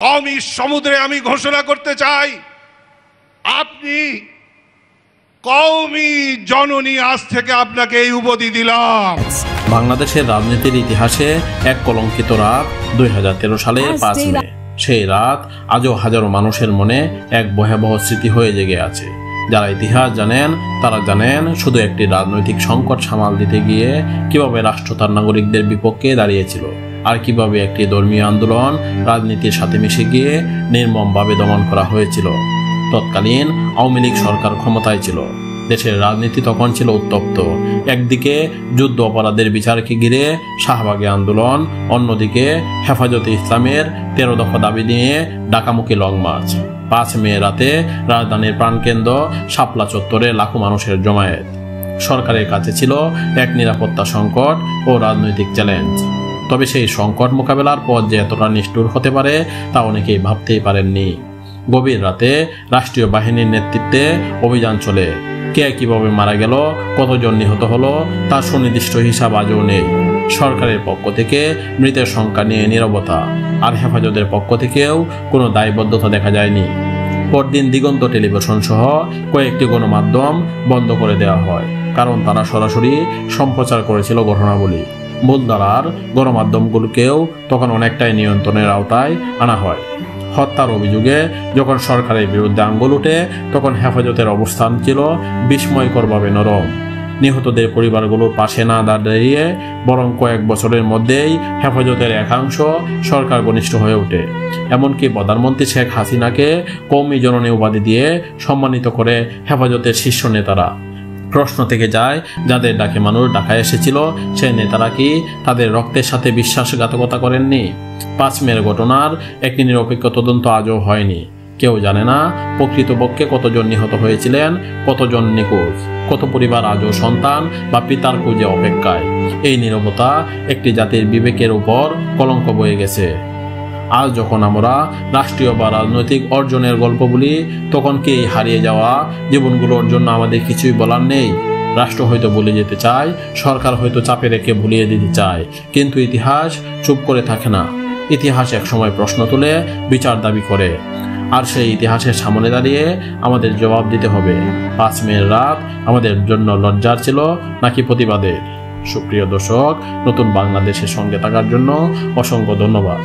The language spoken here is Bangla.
আমি সমুদ্রে আমি ঘোষণা করতে চাই, আপনি কওমি জননী, আজ থেকে আপনাকে এই উপাধি দিলাম। বাংলাদেশের রাজনীতির ইতিহাসে এক কলঙ্কিত রাত 2013 সালের 5 মে। সেই রাত আজও হাজারো মানুষের মনে এক ভয়াবহ স্মৃতি হয়ে জেগে আছে। যারা ইতিহাস জানেন তারা জানেন শুধু একটি রাজনৈতিক সংকট সামাল দিতে গিয়ে কিভাবে রাষ্ট্র তার নাগরিকদের বিপক্ষে দাঁড়িয়েছিল, আর কিভাবে একটি ধর্মীয় আন্দোলন রাজনীতির সাথে মিশে গিয়ে নির্মমভাবে দমন করা হয়েছিল। তৎকালীন আওয়ামী লীগ সরকার ক্ষমতায় ছিল। দেশের রাজনীতি তখন ছিল উত্তপ্ত। একদিকে যুদ্ধ অপরাধের বিচারকে ঘিরে শাহবাগী আন্দোলন, অন্যদিকে হেফাজতে ইসলামের 13 দফা দাবি নিয়ে ঢাকামুখী লং মার্চ। 5 মে রাতে রাজধানীর প্রাণকেন্দ্র শাপলা চত্বরে লাখো মানুষের জমায়েত। সরকারের কাছে ছিল এক নিরাপত্তা সংকট ও রাজনৈতিক চ্যালেঞ্জ। তবে সেই সংকট মোকাবেলার পথ যে এতটা নিষ্ঠুর হতে পারে তা অনেকেই ভাবতেই পারেননি। গভীর রাতে রাষ্ট্রীয় বাহিনীর নেতৃত্বে অভিযান চলে। কে কিভাবে মারা গেল, কতজন নিহত হলো তার সুনির্দিষ্ট হিসাব আজও নেই। সরকারের পক্ষ থেকে মৃতের সংখ্যা নিয়ে নীরবতা, আর হেফাজতের পক্ষ থেকেও কোনো দায়বদ্ধতা দেখা যায়নি। পরদিন দিগন্ত টেলিভিশন সহ কয়েকটি গণমাধ্যম বন্ধ করে দেওয়া হয়, কারণ তারা সরাসরি সম্প্রচার করেছিল ঘটনাবলী। মূলধারার গণমাধ্যমগুলোকেও তখন অনেকটাই নিয়ন্ত্রণের আওতায় আনা হয়। হত্যার অভিযোগে যখন সরকারের বিরুদ্ধে আঙ্গুল ওঠে, তখন হেফাজতের অবস্থান ছিল বিস্ময়করভাবে নরম। নিহতদের পরিবারগুলোর পাশে না দাঁড়িয়ে বরং কয়েক বছরের মধ্যেই হেফাজতের একাংশ সরকার ঘনিষ্ঠ হয়ে ওঠে। এমনকি প্রধানমন্ত্রী শেখ হাসিনাকে কওমি জননী উপাধি দিয়ে সম্মানিত করে হেফাজতের শীর্ষ নেতারা। প্রশ্ন থেকে যায়, যাদের ডাকে মানুষ ঢাকায় এসেছিল সেই নেতারা কি তাদের রক্তের সাথে বিশ্বাসঘাতকতা করেননি? 5 মের ঘটনার একটি নিরপেক্ষ তদন্ত আজও হয়নি। কেউ জানে না প্রকৃতপক্ষে কতজন নিহত হয়েছিলেন, কতজন নিখোঁজ, কত পরিবার আজও সন্তান বা পিতার খুঁজে অপেক্ষায়। এই নীরবতা একটি জাতির বিবেকের উপর কলঙ্ক বয়ে গেছে। আজ যখন আমরা রাষ্ট্রীয় বা রাজনৈতিক অর্জনের গল্প বলি, তখন কি এই হারিয়ে যাওয়া জীবনগুলোর জন্য আমাদের কিছুই বলার নেই? রাষ্ট্র হয়তো ভুলে যেতে চায়, সরকার হয়তো চাপে রেখে ভুলিয়ে দিতে চায়, কিন্তু ইতিহাস চুপ করে থাকে না। ইতিহাস একসময় প্রশ্ন তুলে বিচার দাবি করে, আর সেই ইতিহাসের সামনে দাঁড়িয়ে আমাদের জবাব দিতে হবে। 5 মের রাত আমাদের জন্য লজ্জার ছিল নাকি প্রতিবাদের? সুপ্রিয় দর্শক, নতুন বাংলাদেশের সঙ্গে থাকার জন্য অসংখ্য ধন্যবাদ।